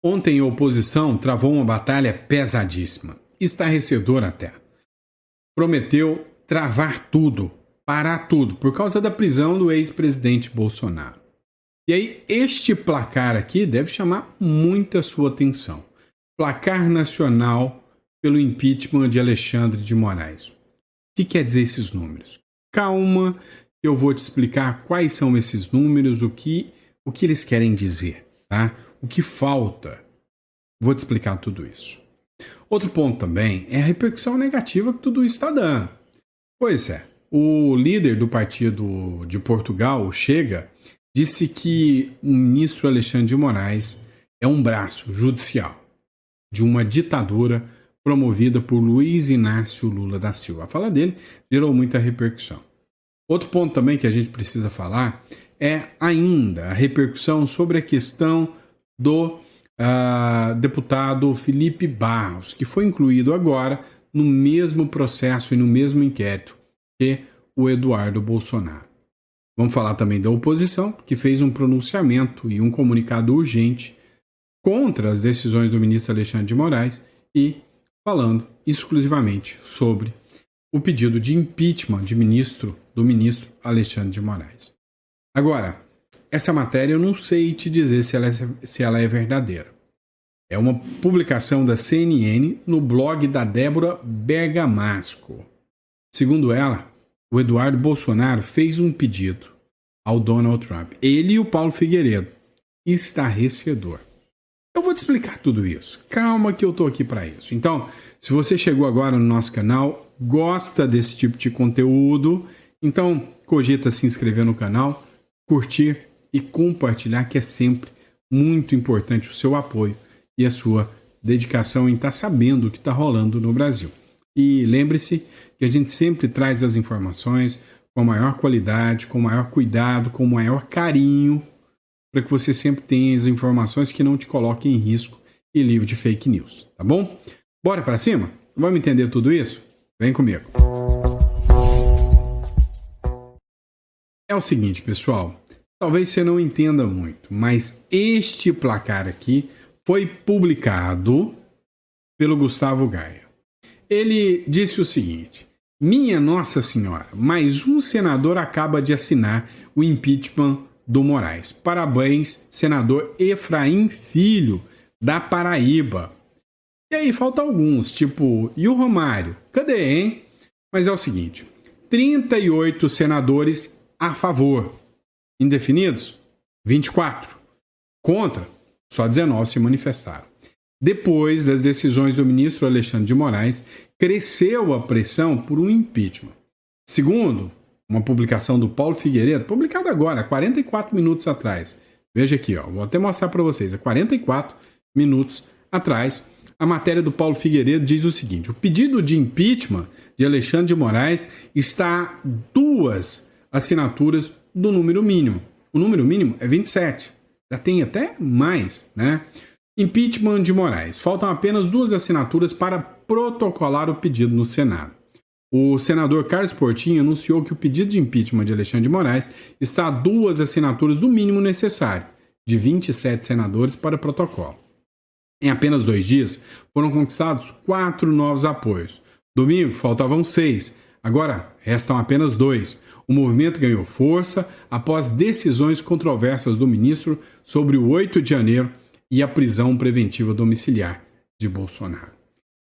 Ontem a oposição travou uma batalha pesadíssima, estarrecedora até. Prometeu travar tudo, parar tudo, por causa da prisão do ex-presidente Bolsonaro. E aí, este placar aqui deve chamar muita sua atenção. Placar nacional pelo impeachment de Alexandre de Moraes. O que quer dizer esses números? Calma, eu vou te explicar quais são esses números, o que eles querem dizer, tá? O que falta. Vou te explicar tudo isso. Outro ponto também é a repercussão negativa que tudo isso está dando. Pois é, o líder do partido de Portugal, o Chega, disse que o ministro Alexandre de Moraes é um braço judicial de uma ditadura promovida por Luiz Inácio Lula da Silva. A fala dele gerou muita repercussão. Outro ponto também que a gente precisa falar é ainda a repercussão sobre a questão do deputado Felipe Barros, que foi incluído agora no mesmo processo e no mesmo inquérito que o Eduardo Bolsonaro. Vamos falar também da oposição, que fez um pronunciamento e um comunicado urgente contra as decisões do ministro Alexandre de Moraes e falando exclusivamente sobre o pedido de impeachment do ministro Alexandre de Moraes. Agora, essa matéria eu não sei te dizer se ela é verdadeira. É uma publicação da CNN no blog da Débora Bergamasco. Segundo ela, o Eduardo Bolsonaro fez um pedido ao Donald Trump. Ele e o Paulo Figueiredo. Estarrecedor. Eu vou te explicar tudo isso. Calma que eu tô aqui para isso. Então, se você chegou agora no nosso canal, gosta desse tipo de conteúdo, então cogita se inscrever no canal, curtir e compartilhar, que é sempre muito importante o seu apoio e a sua dedicação em estar sabendo o que está rolando no Brasil. E lembre-se que a gente sempre traz as informações com a maior qualidade, com o maior cuidado, com o maior carinho, para que você sempre tenha as informações que não te coloquem em risco e livre de fake news, tá bom? Bora para cima? Vamos entender tudo isso? Vem comigo. É o seguinte, pessoal, talvez você não entenda muito, mas este placar aqui foi publicado pelo Gustavo Gaia. Ele disse o seguinte: minha Nossa Senhora, mais um senador acaba de assinar o impeachment do Moraes. Parabéns, senador Efraim Filho, da Paraíba. E aí falta alguns, tipo, e o Romário? Cadê, hein? Mas é o seguinte, 38 senadores a favor. Indefinidos? 24. Contra? Só 19 se manifestaram. Depois das decisões do ministro Alexandre de Moraes, cresceu a pressão por um impeachment. Segundo uma publicação do Paulo Figueiredo, publicada agora, 44 minutos atrás. Veja aqui, ó, vou até mostrar para vocês, 44 minutos atrás, a matéria do Paulo Figueiredo diz o seguinte: o pedido de impeachment de Alexandre de Moraes está a 2 assinaturas do número mínimo. O número mínimo é 27. Já tem até mais, né? Impeachment de Moraes. Faltam apenas 2 assinaturas para protocolar o pedido no Senado. O senador Carlos Portinho anunciou que o pedido de impeachment de Alexandre de Moraes está a 2 assinaturas do mínimo necessário, de 27 senadores para o protocolo. Em apenas 2 dias, foram conquistados 4 novos apoios. Domingo, faltavam 6. Agora, restam apenas 2. O movimento ganhou força após decisões controversas do ministro sobre o 8 de janeiro e a prisão preventiva domiciliar de Bolsonaro.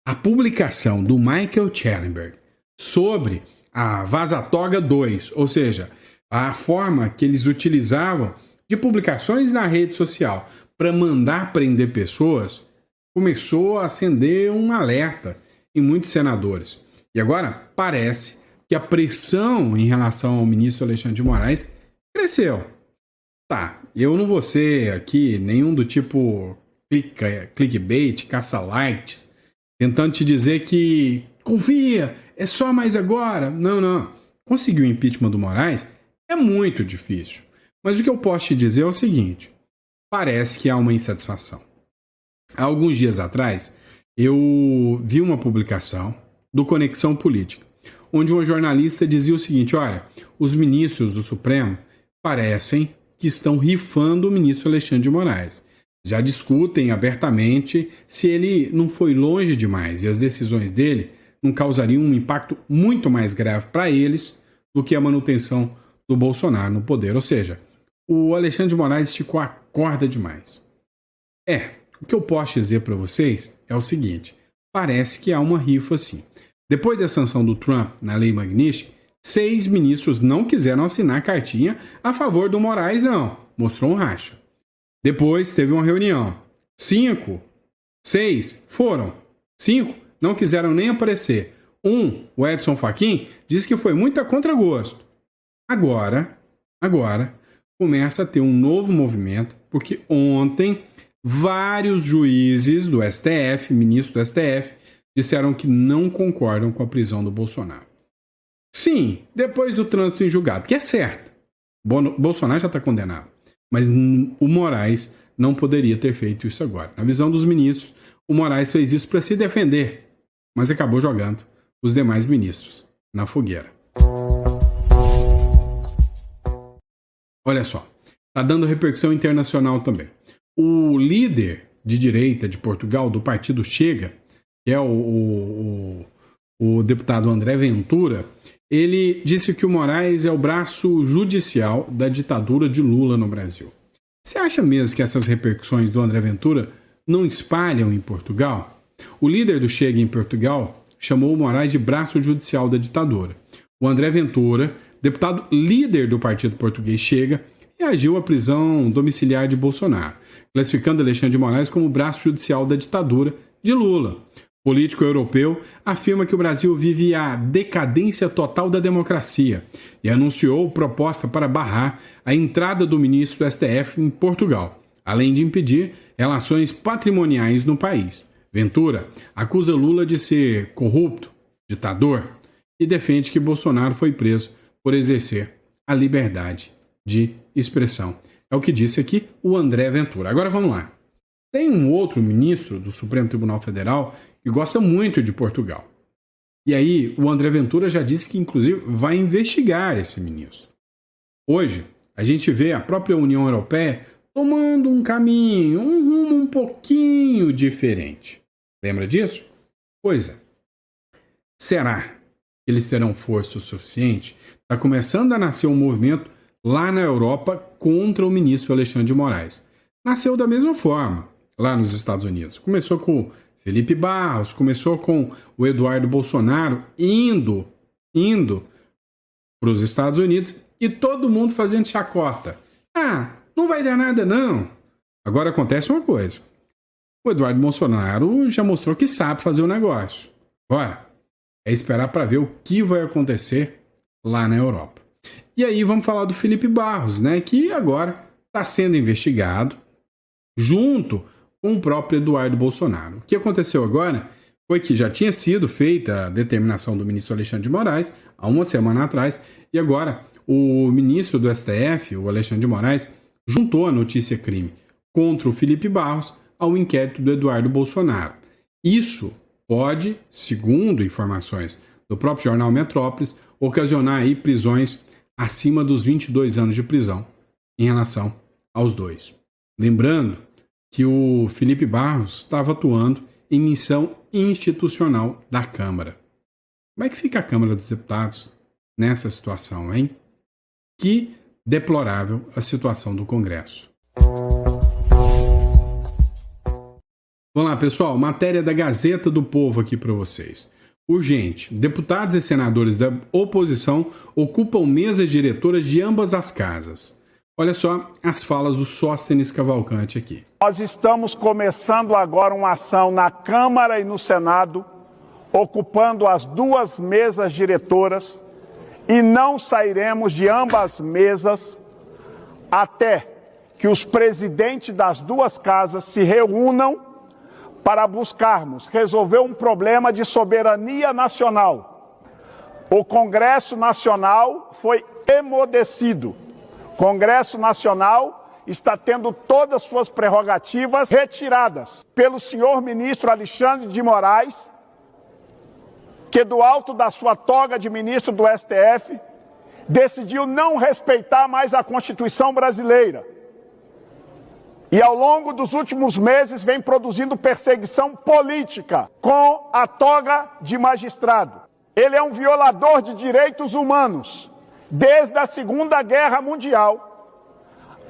A publicação do Michael Schellenberg sobre a Vaza Toga 2, ou seja, a forma que eles utilizavam de publicações na rede social para mandar prender pessoas, começou a acender um alerta em muitos senadores. E agora parece que a pressão em relação ao ministro Alexandre de Moraes cresceu. Tá, eu não vou ser aqui nenhum do tipo clickbait, caça-likes, tentando te dizer que confia, é só mais agora. Não. Conseguir o impeachment do Moraes é muito difícil. Mas o que eu posso te dizer é o seguinte: parece que há uma insatisfação. Há alguns dias atrás, eu vi uma publicação do Conexão Política, onde uma jornalista dizia o seguinte: olha, os ministros do Supremo parecem que estão rifando o ministro Alexandre de Moraes. Já discutem abertamente se ele não foi longe demais e as decisões dele não causariam um impacto muito mais grave para eles do que a manutenção do Bolsonaro no poder. Ou seja, o Alexandre de Moraes esticou a corda demais. O que eu posso dizer para vocês é o seguinte, parece que há uma rifa sim. Depois da sanção do Trump na Lei Magnitsky, 6 ministros não quiseram assinar cartinha a favor do Moraes, não. Mostrou um racha. Depois teve uma reunião. 5, 6 foram. 5 não quiseram nem aparecer. O Edson Fachin, disse que foi muito a contragosto. Agora, começa a ter um novo movimento, porque ontem vários juízes do STF, ministros do STF, disseram que não concordam com a prisão do Bolsonaro. Sim, depois do trânsito em julgado, que é certo. Bolsonaro já está condenado. Mas o Moraes não poderia ter feito isso agora. Na visão dos ministros, o Moraes fez isso para se defender, mas acabou jogando os demais ministros na fogueira. Olha só, está dando repercussão internacional também. O líder de direita de Portugal, do partido Chega, que é o deputado André Ventura, ele disse que o Moraes é o braço judicial da ditadura de Lula no Brasil. Você acha mesmo que essas repercussões do André Ventura não espalham em Portugal? O líder do Chega em Portugal chamou o Moraes de braço judicial da ditadura. O André Ventura, deputado líder do partido português Chega, reagiu à prisão domiciliar de Bolsonaro, classificando Alexandre de Moraes como braço judicial da ditadura de Lula. O político europeu afirma que o Brasil vive a decadência total da democracia e anunciou proposta para barrar a entrada do ministro do STF em Portugal, além de impedir relações patrimoniais no país. Ventura acusa Lula de ser corrupto, ditador, e defende que Bolsonaro foi preso por exercer a liberdade de expressão. É o que disse aqui o André Ventura. Agora vamos lá. Tem um outro ministro do Supremo Tribunal Federal que gosta muito de Portugal. E aí o André Ventura já disse que, inclusive, vai investigar esse ministro. Hoje, a gente vê a própria União Europeia tomando um caminho, um rumo um pouquinho diferente. Lembra disso? Pois é. Será que eles terão força o suficiente? Está começando a nascer um movimento lá na Europa contra o ministro Alexandre de Moraes. Nasceu da mesma forma lá nos Estados Unidos. Começou com Felipe Barros, começou com o Eduardo Bolsonaro indo para os Estados Unidos e todo mundo fazendo chacota. Não vai dar nada não. Agora acontece uma coisa. O Eduardo Bolsonaro já mostrou que sabe fazer o negócio. Agora, é esperar para ver o que vai acontecer lá na Europa. E aí vamos falar do Felipe Barros, né, que agora está sendo investigado junto com o próprio Eduardo Bolsonaro. O que aconteceu agora foi que já tinha sido feita a determinação do ministro Alexandre de Moraes há uma semana atrás e agora o ministro do STF, o Alexandre de Moraes, juntou a notícia crime contra o Felipe Barros ao inquérito do Eduardo Bolsonaro. Isso pode, segundo informações do próprio jornal Metrópolis, ocasionar aí prisões acima dos 22 anos de prisão em relação aos dois. Lembrando que o Felipe Barros estava atuando em missão institucional da Câmara. Como é que fica a Câmara dos Deputados nessa situação, hein? Que deplorável a situação do Congresso. Vamos lá, pessoal. Matéria da Gazeta do Povo aqui para vocês. Urgente. Deputados e senadores da oposição ocupam mesas diretoras de ambas as casas. Olha só as falas do Sóstenes Cavalcante aqui. Nós estamos começando agora uma ação na Câmara e no Senado, ocupando as duas mesas diretoras, e não sairemos de ambas mesas até que os presidentes das duas casas se reúnam para buscarmos resolver um problema de soberania nacional. O Congresso Nacional foi emudecido. O Congresso Nacional está tendo todas as suas prerrogativas retiradas pelo senhor ministro Alexandre de Moraes, que do alto da sua toga de ministro do STF, decidiu não respeitar mais a Constituição brasileira. e ao longo dos últimos meses vem produzindo perseguição política com a toga de magistrado. Ele é um violador de direitos humanos. Desde a Segunda Guerra Mundial,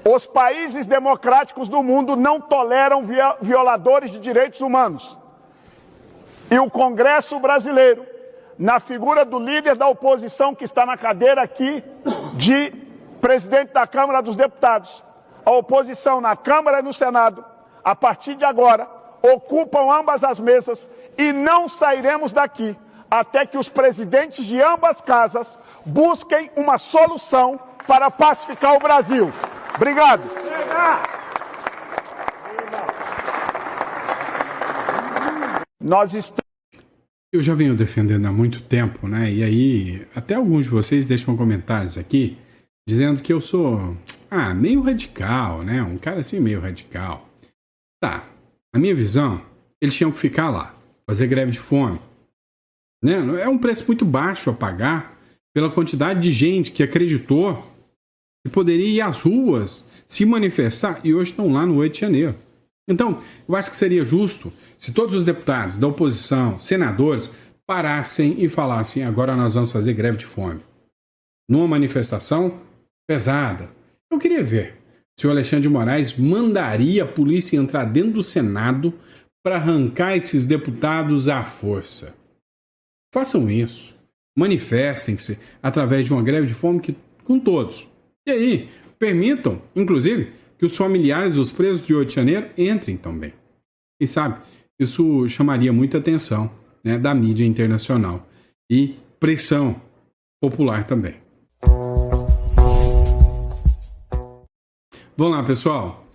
os países democráticos do mundo não toleram violadores de direitos humanos. E o Congresso brasileiro, na figura do líder da oposição que está na cadeira aqui de presidente da Câmara dos Deputados, a oposição na Câmara e no Senado, a partir de agora, ocupam ambas as mesas e não sairemos daqui até que os presidentes de ambas casas busquem uma solução para pacificar o Brasil. Obrigado. Nós estamos... Eu já venho defendendo há muito tempo, né? E aí, até alguns de vocês deixam comentários aqui dizendo que eu sou, meio radical, né? Um cara assim meio radical. Tá, na minha visão, eles tinham que ficar lá, fazer greve de fome. Né? É um preço muito baixo a pagar pela quantidade de gente que acreditou que poderia ir às ruas, se manifestar, e hoje estão lá no 8 de janeiro. Então, eu acho que seria justo se todos os deputados da oposição, senadores, parassem e falassem: agora nós vamos fazer greve de fome. Numa manifestação pesada. Eu queria ver se o Alexandre de Moraes mandaria a polícia entrar dentro do Senado para arrancar esses deputados à força. Façam isso. Manifestem-se através de uma greve de fome com todos. E aí, permitam, inclusive, que os familiares dos presos de 8 de janeiro entrem também. E sabe, isso chamaria muita atenção, né, da mídia internacional e pressão popular também. Vamos lá, pessoal.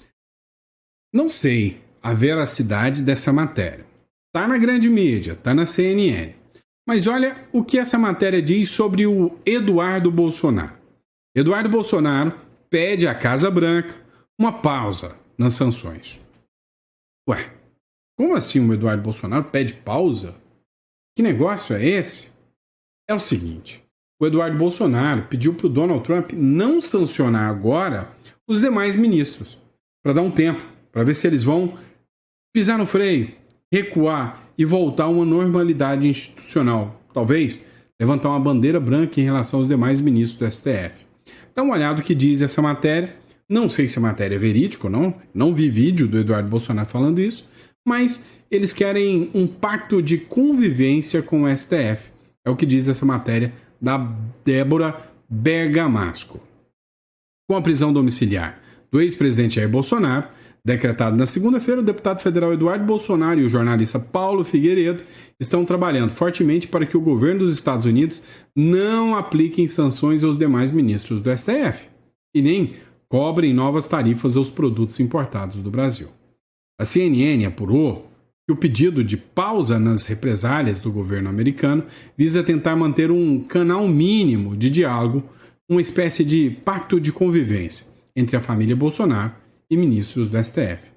Não sei a veracidade dessa matéria. Tá na grande mídia, tá na CNN. Mas olha o que essa matéria diz sobre o Eduardo Bolsonaro. Eduardo Bolsonaro pede à Casa Branca uma pausa nas sanções. Ué, como assim o Eduardo Bolsonaro pede pausa? Que negócio é esse? É o seguinte, o Eduardo Bolsonaro pediu para o Donald Trump não sancionar agora os demais ministros, para dar um tempo, para ver se eles vão pisar no freio, recuar e voltar a uma normalidade institucional. Talvez levantar uma bandeira branca em relação aos demais ministros do STF. Dá uma olhada no que diz essa matéria. Não sei se a matéria é verídica ou não. Não vi vídeo do Eduardo Bolsonaro falando isso. Mas eles querem um pacto de convivência com o STF. É o que diz essa matéria da Débora Bergamasco. Com a prisão domiciliar do ex-presidente Jair Bolsonaro, decretado na segunda-feira, o deputado federal Eduardo Bolsonaro e o jornalista Paulo Figueiredo estão trabalhando fortemente para que o governo dos Estados Unidos não aplique sanções aos demais ministros do STF e nem cobrem novas tarifas aos produtos importados do Brasil. A CNN apurou que o pedido de pausa nas represálias do governo americano visa tentar manter um canal mínimo de diálogo, uma espécie de pacto de convivência entre a família Bolsonaro e ministros do STF.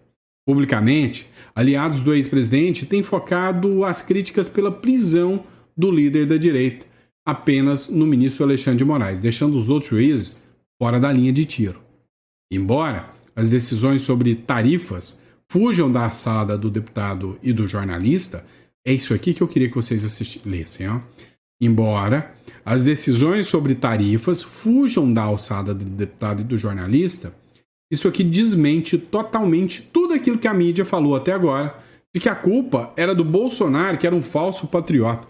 Publicamente, aliados do ex-presidente têm focado as críticas pela prisão do líder da direita apenas no ministro Alexandre de Moraes, deixando os outros juízes fora da linha de tiro. Embora as decisões sobre tarifas fujam da alçada do deputado e do jornalista, é isso aqui que eu queria que vocês lessem. Embora as decisões sobre tarifas fujam da alçada do deputado e do jornalista, isso aqui desmente totalmente tudo aquilo que a mídia falou até agora, de que a culpa era do Bolsonaro, que era um falso patriota.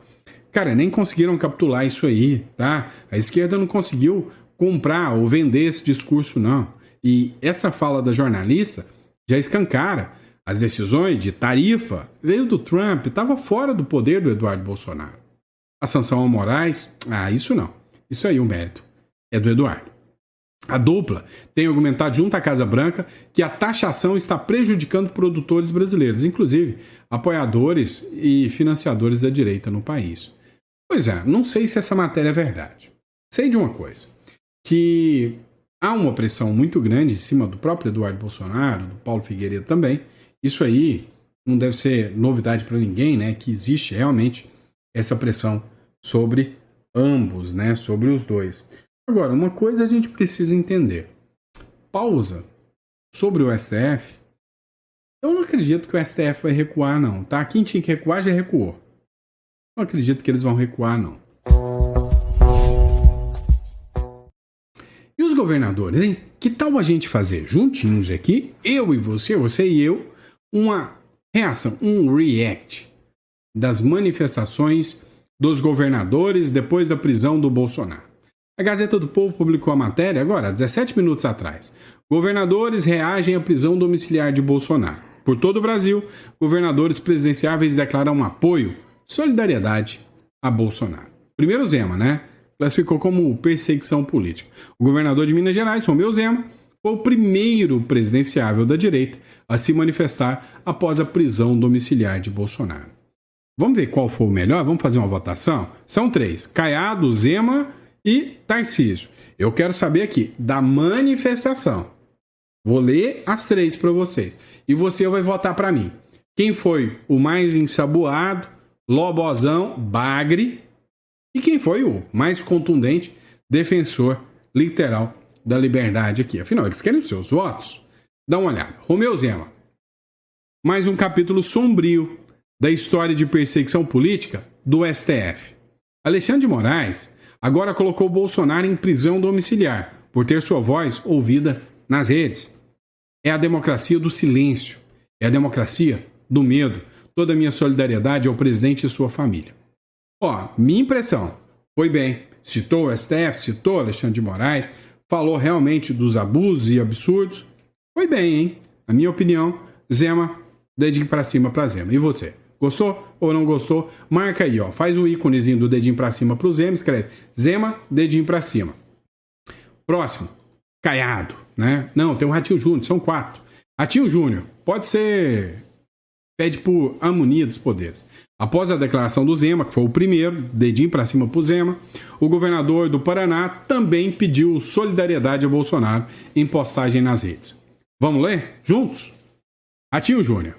Cara, nem conseguiram capturar isso aí, tá? A esquerda não conseguiu comprar ou vender esse discurso, não. E essa fala da jornalista já escancara. As decisões de tarifa veio do Trump, estava fora do poder do Eduardo Bolsonaro. A sanção ao Moraes, isso não. Isso aí o mérito é do Eduardo. A dupla tem argumentado junto à Casa Branca que a taxação está prejudicando produtores brasileiros, inclusive apoiadores e financiadores da direita no país. Pois é, não sei se essa matéria é verdade. Sei de uma coisa, que há uma pressão muito grande em cima do próprio Eduardo Bolsonaro, do Paulo Figueiredo também. Isso aí não deve ser novidade para ninguém, né? Que existe realmente essa pressão sobre ambos, né? Sobre os dois. Agora, uma coisa a gente precisa entender. Pausa sobre o STF Eu não acredito que o STF vai recuar, não, tá? Quem tinha que recuar já recuou. Não acredito que eles vão recuar, não. E os governadores, hein? Que tal a gente fazer juntinhos aqui, eu e você e eu, uma reação, um react das manifestações dos governadores depois da prisão do Bolsonaro? A Gazeta do Povo publicou a matéria agora, 17 minutos atrás. Governadores reagem à prisão domiciliar de Bolsonaro. Por todo o Brasil, governadores presidenciáveis declaram apoio, solidariedade a Bolsonaro. Primeiro Zema, né? Classificou como perseguição política. O governador de Minas Gerais, Romeu Zema, foi o primeiro presidenciável da direita a se manifestar após a prisão domiciliar de Bolsonaro. Vamos ver qual foi o melhor? Vamos fazer uma votação? São 3. Caiado, Zema e Tarcísio. Eu quero saber aqui da manifestação. Vou ler as 3 para vocês. E você vai votar para mim. Quem foi o mais ensaboado, lobozão, bagre? E quem foi o mais contundente defensor literal da liberdade aqui? Afinal, eles querem os seus votos. Dá uma olhada. Romeu Zema. Mais um capítulo sombrio da história de perseguição política do STF. Alexandre de Moraes agora colocou Bolsonaro em prisão domiciliar por ter sua voz ouvida nas redes. É a democracia do silêncio. É a democracia do medo. Toda a minha solidariedade ao presidente e sua família. Ó, minha impressão, foi bem. Citou o STF, citou Alexandre de Moraes, falou realmente dos abusos e absurdos. Foi bem, hein? Na minha opinião, Zema, dedinho pra cima pra Zema. E você? Gostou ou não gostou? Marca aí, ó. Faz um íconezinho do dedinho pra cima pro Zema, escreve Zema, dedinho pra cima. Próximo, Caiado, né? Não, tem o Ratinho Júnior, são 4. Ratinho Júnior, pode ser... Pede por harmonia dos poderes. Após a declaração do Zema, que foi o primeiro, dedinho para cima pro Zema, o governador do Paraná também pediu solidariedade a Bolsonaro em postagem nas redes. Vamos ler? Juntos? Ratinho Júnior.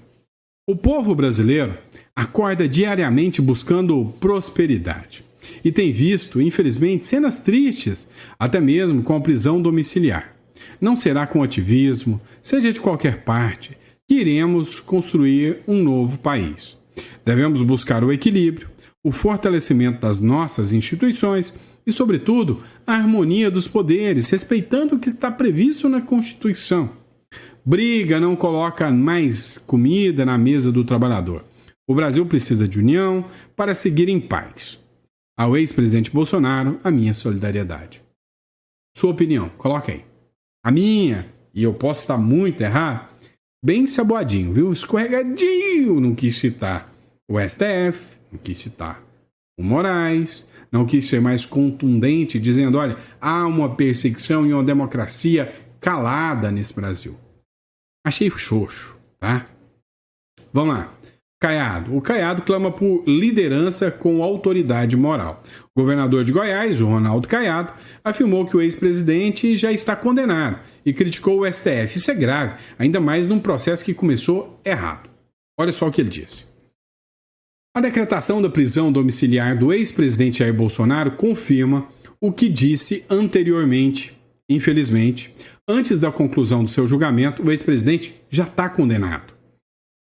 O povo brasileiro acorda diariamente buscando prosperidade e tem visto, infelizmente, cenas tristes, até mesmo com a prisão domiciliar. Não será com ativismo, seja de qualquer parte, que iremos construir um novo país. Devemos buscar o equilíbrio, o fortalecimento das nossas instituições e, sobretudo, a harmonia dos poderes, respeitando o que está previsto na Constituição. Briga não coloca mais comida na mesa do trabalhador. O Brasil precisa de união para seguir em paz. Ao ex-presidente Bolsonaro, a minha solidariedade. Sua opinião, coloca aí. A minha, e eu posso estar muito errado, bem saboadinho, viu? Escorregadinho, não quis citar o STF, não quis citar o Moraes, não quis ser mais contundente, dizendo, olha, há uma perseguição e uma democracia calada nesse Brasil. Achei xoxo, tá? Vamos lá. Caiado. O Caiado clama por liderança com autoridade moral. O governador de Goiás, o Ronaldo Caiado, afirmou que o ex-presidente já está condenado e criticou o STF. Isso é grave, ainda mais num processo que começou errado. Olha só o que ele disse. A decretação da prisão domiciliar do ex-presidente Jair Bolsonaro confirma o que disse anteriormente. Infelizmente, antes da conclusão do seu julgamento, o ex-presidente já está condenado.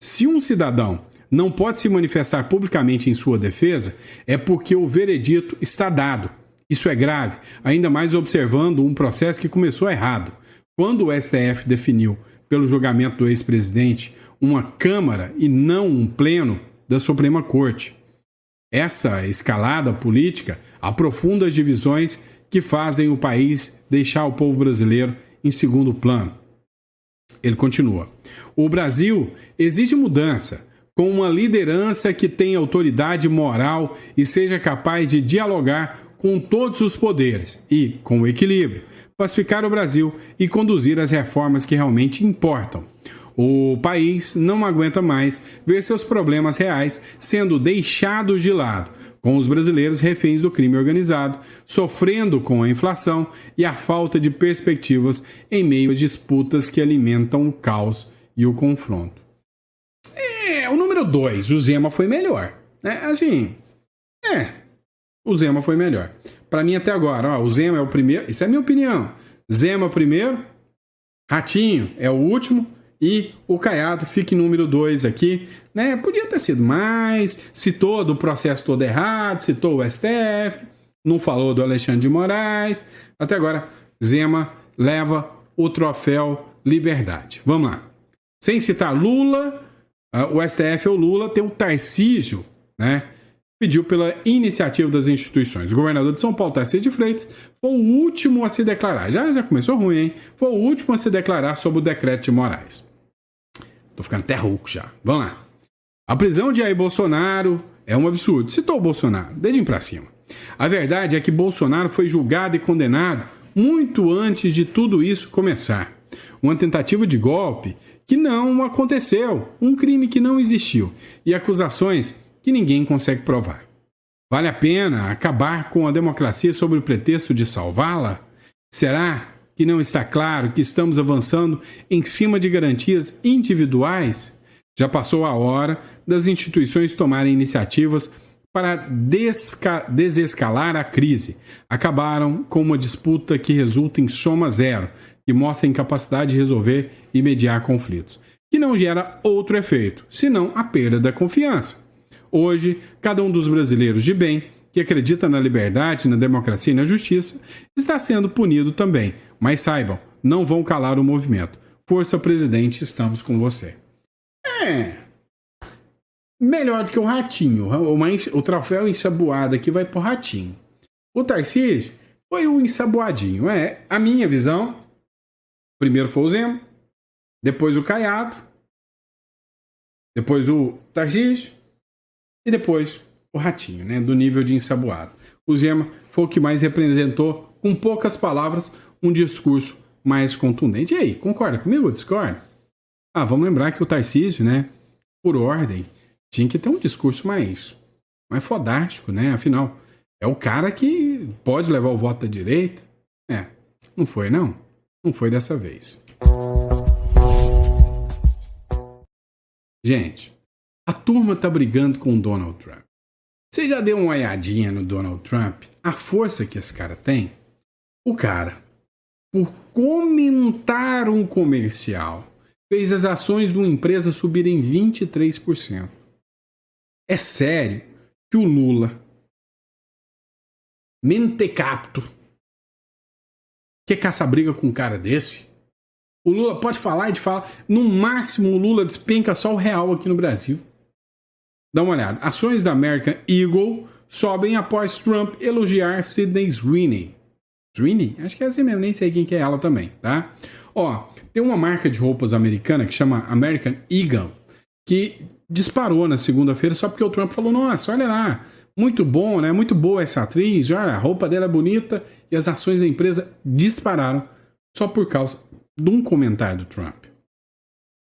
Se um cidadão não pode se manifestar publicamente em sua defesa, é porque o veredito está dado. Isso é grave, ainda mais observando um processo que começou errado. Quando o STF definiu, pelo julgamento do ex-presidente, uma Câmara e não um pleno da Suprema Corte. Essa escalada política aprofunda as divisões que fazem o país deixar o povo brasileiro em segundo plano. Ele continua. O Brasil exige mudança, com uma liderança que tenha autoridade moral e seja capaz de dialogar com todos os poderes e, com equilíbrio, pacificar o Brasil e conduzir as reformas que realmente importam. O país não aguenta mais ver seus problemas reais sendo deixados de lado, com os brasileiros reféns do crime organizado, sofrendo com a inflação e a falta de perspectivas em meio às disputas que alimentam o caos e o confronto. O número 2, o Zema foi melhor. O Zema foi melhor. Para mim até agora, o Zema é o primeiro, isso é a minha opinião. Zema é o primeiro, Ratinho é o último, E o Caiado fica em número 2 aqui, né? Podia ter sido mais, citou do processo todo errado, citou o STF, não falou do Alexandre de Moraes. Até agora, Zema leva o troféu Liberdade. Vamos lá. Sem citar Lula, o STF ou Lula, tem o Tarcísio, né? Pediu pela iniciativa das instituições. O governador de São Paulo, Tarcísio de Freitas, foi o último a se declarar. Já começou ruim, hein? Foi o último a se declarar sobre o decreto de Moraes. Tô ficando até rouco já. Vamos lá. A prisão de Jair Bolsonaro é um absurdo. Citou o Bolsonaro, dedinho pra cima. A verdade é que Bolsonaro foi julgado e condenado muito antes de tudo isso começar. Uma tentativa de golpe que não aconteceu, um crime que não existiu e acusações que ninguém consegue provar. Vale a pena acabar com a democracia sob o pretexto de salvá-la? Será que não está claro que estamos avançando em cima de garantias individuais? Já passou a hora das instituições tomarem iniciativas para desescalar a crise. Acabaram com uma disputa que resulta em soma zero, que mostra a incapacidade de resolver e mediar conflitos, que não gera outro efeito, senão a perda da confiança. Hoje, cada um dos brasileiros de bem, que acredita na liberdade, na democracia e na justiça, está sendo punido também. Mas saibam, não vão calar o movimento. Força, presidente, estamos com você. Melhor do que o Ratinho. O troféu ensaboado aqui vai pro Ratinho. O Tarcísio foi o ensaboadinho. A minha visão. Primeiro foi o Zema, depois o Caiado, depois o Tarcísio e depois o Ratinho, né, do nível de ensaboado. O Zema foi o que mais representou, com poucas palavras, um discurso mais contundente. E aí, concorda comigo ou discorda? Vamos lembrar que o Tarcísio, né, por ordem, tinha que ter um discurso mais fodástico, né? Afinal, é o cara que pode levar o voto da direita. Não foi, não. Não foi dessa vez. Gente, a turma tá brigando com o Donald Trump. Você já deu uma olhadinha no Donald Trump? A força que esse cara tem? O cara, por comentar um comercial, fez as ações de uma empresa subirem 23%. É sério que o Lula, mentecapto, quer caçar briga com um cara desse? O Lula pode falar e de falar. No máximo, o Lula despenca só o real aqui no Brasil. Dá uma olhada. Ações da American Eagle sobem após Trump elogiar Sydney Sweeney. Sweeney? Acho que é assim mesmo, nem sei quem que é ela também, tá? Tem uma marca de roupas americana que chama American Eagle, que disparou na segunda-feira só porque o Trump falou, nossa, olha lá, muito bom, né? Muito boa essa atriz, olha, a roupa dela é bonita, e as ações da empresa dispararam só por causa de um comentário do Trump.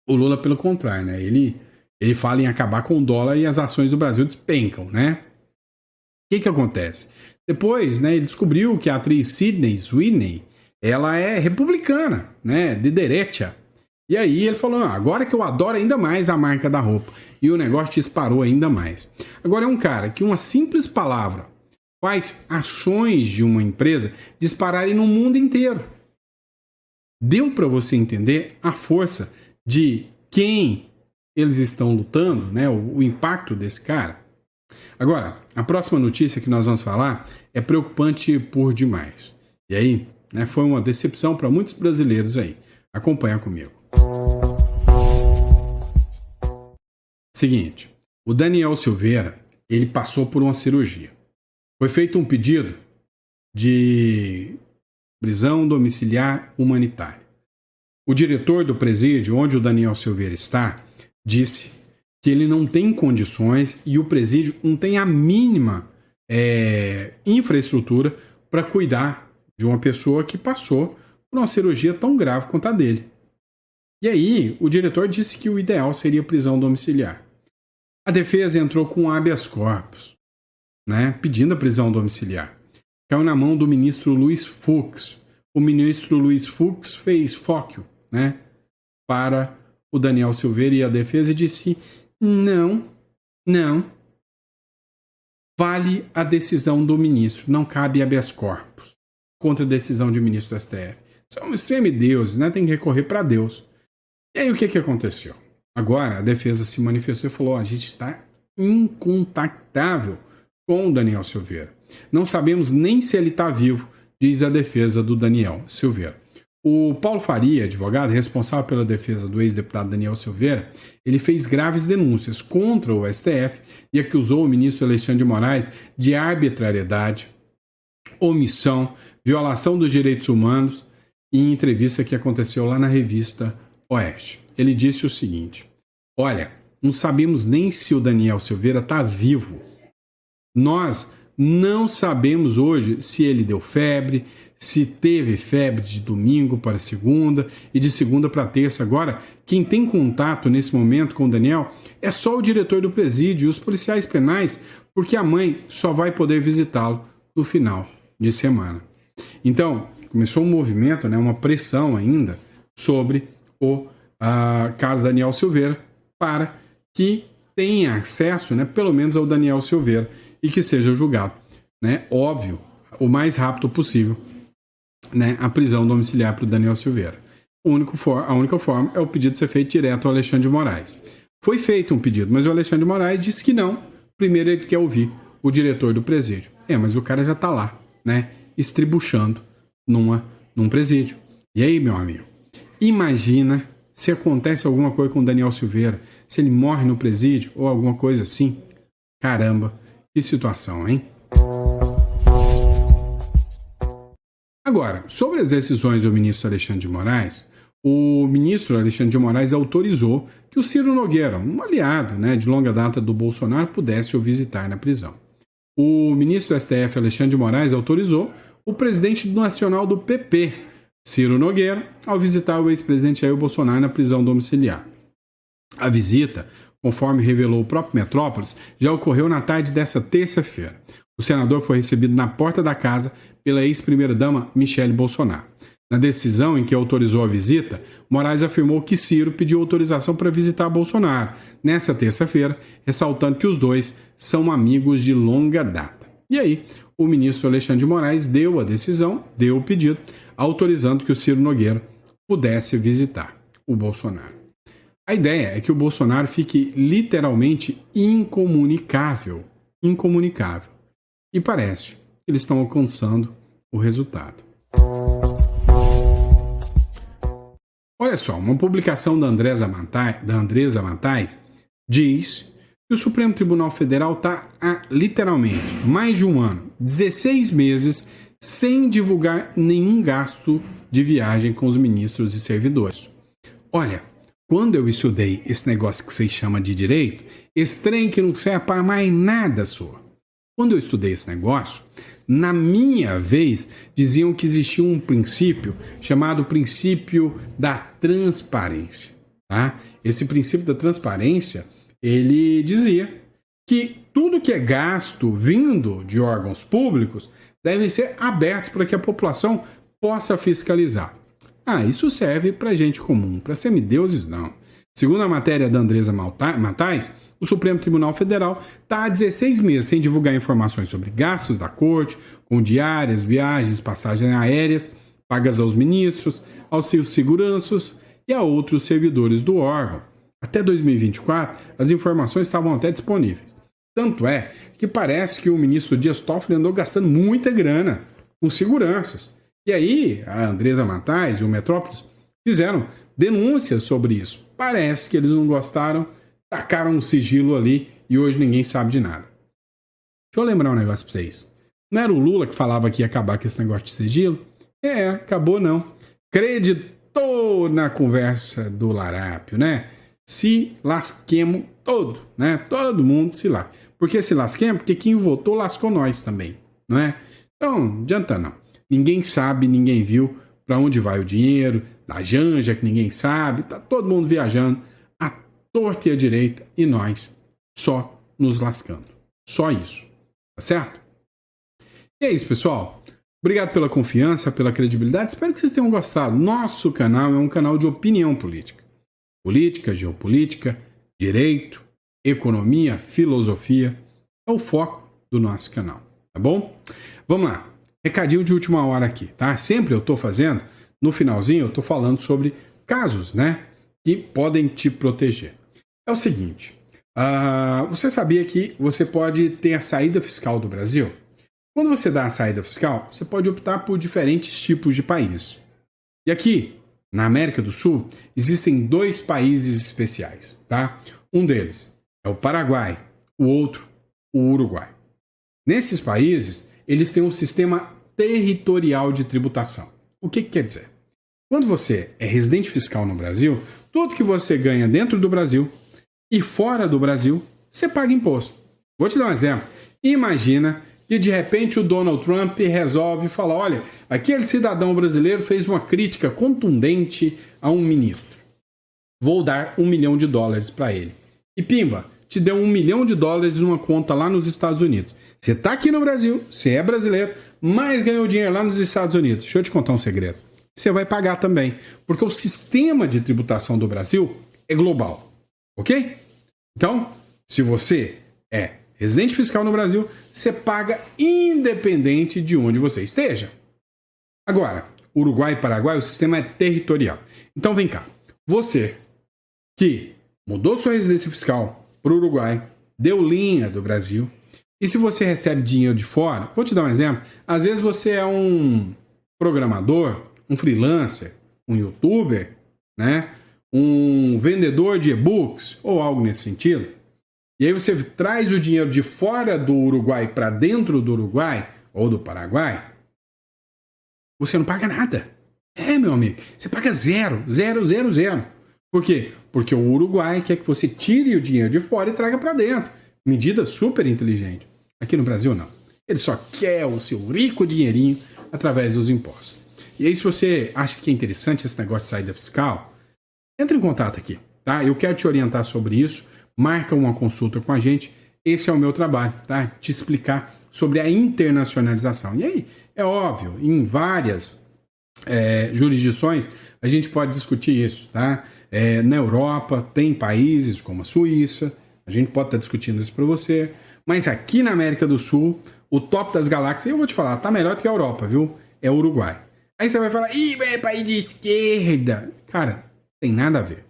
O Lula, pelo contrário, né? Ele fala em acabar com o dólar e as ações do Brasil despencam, né? O que acontece? Depois, né, ele descobriu que a atriz Sydney Sweeney, ela é republicana, né? De direita. E aí ele falou, agora que eu adoro ainda mais a marca da roupa. E o negócio disparou ainda mais. Agora é um cara que uma simples palavra faz ações de uma empresa dispararem no mundo inteiro. Deu para você entender a força de quem eles estão lutando, né? O impacto desse cara. Agora, a próxima notícia que nós vamos falar é preocupante por demais. E aí, né, foi uma decepção para muitos brasileiros aí. Acompanha comigo. Seguinte, o Daniel Silveira, ele passou por uma cirurgia. Foi feito um pedido de prisão domiciliar humanitária. O diretor do presídio, onde o Daniel Silveira está, disse que ele não tem condições e o presídio não tem a mínima infraestrutura para cuidar de uma pessoa que passou por uma cirurgia tão grave quanto a dele. E aí, o diretor disse que o ideal seria prisão domiciliar. A defesa entrou com habeas corpus, né, pedindo a prisão domiciliar. Caiu na mão do ministro Luiz Fux. O ministro Luiz Fux fez foco, né, para o Daniel Silveira e a defesa e disse: não, vale a decisão do ministro, não cabe habeas corpus contra a decisão de ministro do STF. São semideuses, né, tem que recorrer para Deus. E aí o que aconteceu? Agora a defesa se manifestou e falou: a gente está incontactável com o Daniel Silveira. Não sabemos nem se ele está vivo, diz a defesa do Daniel Silveira. O Paulo Faria, advogado responsável pela defesa do ex-deputado Daniel Silveira, ele fez graves denúncias contra o STF e acusou o ministro Alexandre de Moraes de arbitrariedade, omissão, violação dos direitos humanos em entrevista que aconteceu lá na revista Oeste. Ele disse o seguinte: olha, não sabemos nem se o Daniel Silveira está vivo. Nós não sabemos hoje se ele deu febre, se teve febre de domingo para segunda e de segunda para terça. Agora, quem tem contato nesse momento com o Daniel é só o diretor do presídio e os policiais penais, porque a mãe só vai poder visitá-lo no final de semana. Então, começou um movimento, uma pressão ainda sobre o caso Daniel Silveira para que tenha acesso, pelo menos ao Daniel Silveira e que seja julgado, óbvio, o mais rápido possível, a prisão domiciliar para o Daniel Silveira. A única forma é o pedido ser feito direto ao Alexandre de Moraes. Foi feito um pedido, mas o Alexandre de Moraes disse que não. Primeiro ele quer ouvir o diretor do presídio. Mas o cara já está lá, estribuchando num presídio. E aí, meu amigo, imagina se acontece alguma coisa com o Daniel Silveira, se ele morre no presídio ou alguma coisa assim. Caramba, que situação, hein? Agora, sobre as decisões do ministro Alexandre de Moraes, o ministro Alexandre de Moraes autorizou que o Ciro Nogueira, um aliado de longa data do Bolsonaro, pudesse o visitar na prisão. O ministro do STF, Alexandre de Moraes, autorizou o presidente nacional do PP, Ciro Nogueira, ao visitar o ex-presidente Jair Bolsonaro na prisão domiciliar. A visita, conforme revelou o próprio Metrópolis, já ocorreu na tarde desta terça-feira. O senador foi recebido na porta da casa pela ex-primeira-dama Michele Bolsonaro. Na decisão em que autorizou a visita, Moraes afirmou que Ciro pediu autorização para visitar Bolsonaro nessa terça-feira, ressaltando que os dois são amigos de longa data. E aí, o ministro Alexandre de Moraes deu a decisão, deu o pedido, autorizando que o Ciro Nogueira pudesse visitar o Bolsonaro. A ideia é que o Bolsonaro fique literalmente incomunicável. E parece que eles estão alcançando o resultado. Olha só, uma publicação da Andresa Matais diz que o Supremo Tribunal Federal está há literalmente mais de um ano, 16 meses, sem divulgar nenhum gasto de viagem com os ministros e servidores. Olha, quando eu estudei esse negócio que vocês chamam de direito, esse trem que não serve para mais nada, só. Quando eu estudei esse negócio, na minha vez, diziam que existia um princípio chamado princípio da transparência. Tá? Esse princípio da transparência, ele dizia que tudo que é gasto vindo de órgãos públicos deve ser aberto para que a população possa fiscalizar. Isso serve para gente comum, para semideuses não. Segundo a matéria da Andresa Matais, o Supremo Tribunal Federal está há 16 meses sem divulgar informações sobre gastos da corte, com diárias, viagens, passagens aéreas, pagas aos ministros, aos seus seguranças e a outros servidores do órgão. Até 2024, as informações estavam até disponíveis. Tanto é que parece que o ministro Dias Toffoli andou gastando muita grana com seguranças. E aí, a Andresa Matais e o Metrópolis fizeram denúncias sobre isso. Parece que eles não gostaram, tacaram um sigilo ali e hoje ninguém sabe de nada. Deixa eu lembrar um negócio pra vocês. Não era o Lula que falava que ia acabar com esse negócio de sigilo? Acabou não. Acreditou na conversa do larápio, Se lasquemos todo, Todo mundo se lasca. Por que se lasquemos? Porque quem votou lascou nós também, não é? Então, não adianta não. Ninguém sabe, ninguém viu para onde vai o dinheiro, da Janja que ninguém sabe, tá todo mundo viajando à torta e à direita e nós só nos lascando. Só isso, tá certo? E é isso, pessoal. Obrigado pela confiança, pela credibilidade. Espero que vocês tenham gostado. Nosso canal é um canal de opinião política. Política, geopolítica, direito, economia, filosofia. É o foco do nosso canal, tá bom? Vamos lá. Recadinho de última hora aqui, tá? Sempre eu tô fazendo, no finalzinho eu tô falando sobre casos, que podem te proteger. É o seguinte, você sabia que você pode ter a saída fiscal do Brasil? Quando você dá a saída fiscal, você pode optar por diferentes tipos de países. E aqui, na América do Sul, existem 2 países especiais, tá? Um deles é o Paraguai, o outro, o Uruguai. Nesses países, eles têm um sistema territorial de tributação. O que quer dizer? Quando você é residente fiscal no Brasil, tudo que você ganha dentro do Brasil e fora do Brasil, você paga imposto. Vou te dar um exemplo. Imagina que de repente o Donald Trump resolve falar, olha, aquele cidadão brasileiro fez uma crítica contundente a um ministro. Vou dar $1 milhão para ele. E pimba, te deu $1 milhão numa conta lá nos Estados Unidos. Você está aqui no Brasil, você é brasileiro, mas ganhou dinheiro lá nos Estados Unidos. Deixa eu te contar um segredo. Você vai pagar também, porque o sistema de tributação do Brasil é global, ok? Então, se você é residente fiscal no Brasil, você paga independente de onde você esteja. Agora, Uruguai e Paraguai, o sistema é territorial. Então vem cá, você que mudou sua residência fiscal para o Uruguai, deu linha do Brasil, e se você recebe dinheiro de fora, vou te dar um exemplo, às vezes você é um programador, um freelancer, um youtuber, né? Um vendedor de e-books ou algo nesse sentido, e aí você traz o dinheiro de fora do Uruguai para dentro do Uruguai ou do Paraguai, você não paga nada. Meu amigo, você paga zero. Por quê? Porque o Uruguai quer que você tire o dinheiro de fora e traga para dentro. Medida super inteligente. Aqui no Brasil, não. Ele só quer o seu rico dinheirinho através dos impostos. E aí, se você acha que é interessante esse negócio de saída fiscal, entre em contato aqui, tá? Eu quero te orientar sobre isso. Marca uma consulta com a gente. Esse é o meu trabalho, tá? Te explicar sobre a internacionalização. E aí, é óbvio, em várias jurisdições, a gente pode discutir isso, tá? Na Europa, tem países como a Suíça, a gente pode estar discutindo isso para você, mas aqui na América do Sul, o top das galáxias, eu vou te falar, tá melhor do que a Europa, viu? É o Uruguai. Aí você vai falar, é país de esquerda. Cara, tem nada a ver.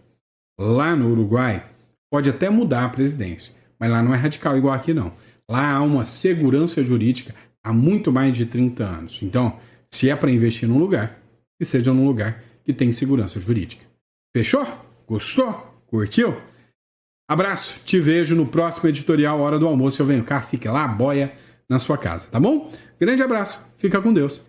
Lá no Uruguai, pode até mudar a presidência, mas lá não é radical igual aqui não. Lá há uma segurança jurídica há muito mais de 30 anos. Então, se é para investir num lugar, que seja num lugar que tem segurança jurídica. Fechou? Gostou? Curtiu? Abraço, te vejo no próximo editorial Hora do Almoço. Eu venho cá, fica lá, boia na sua casa, tá bom? Grande abraço, fica com Deus